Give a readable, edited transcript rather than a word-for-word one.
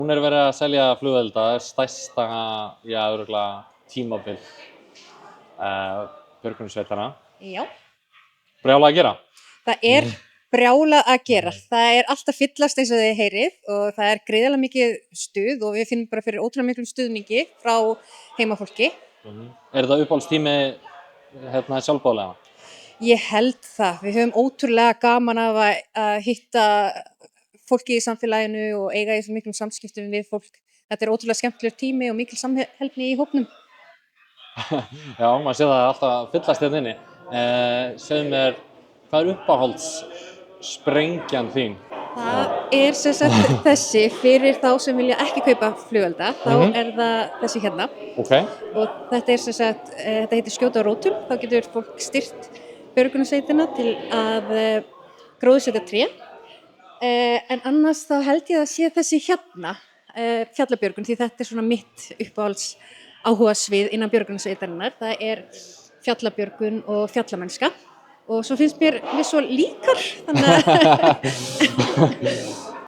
Hún verið að selja flugelda, stærsta, örugglega tímabil björgunarsveitanna. Já. Brjálað að gera? Það brjálað að gera. Það allt að fyllast eins og þið heyrið og það gríðarlega mikið stuð og við finnum bara fyrir ótrúlega miklum stuðningi frá heimafólki. Þetta uppáhaldstími sjálfboðaliða? Ég held það. Við höfum ótrúlega gaman af að hitta fólki í samfélaginu og eiga í svo miklum samskiptum við fólk. Þetta ótrúlega skemmtilegur tími og mikil samheldni í hópnum. Já, maður sér það alltaf fyllast hérna inni. Segðu mér, hvað uppáhalds sprengjan þín? Það sem sagt þessi fyrir þá sem vilja ekki kaupa flugelda, þá það þessi hérna. Okay. Og þetta sem sagt, þetta heitir skjóta á rótum, þá getur fólk styrkt björgunarsveitina til að gróðursetja tré. En annars þá held ég að sé þessi hérna, fjallabjörgun, því þetta svona mitt uppáhalds áhugasvið innan björgunarsveitarinnar. Það fjallabjörgun og fjallamennska. Og svo finnst mér við svo líkar, þannig að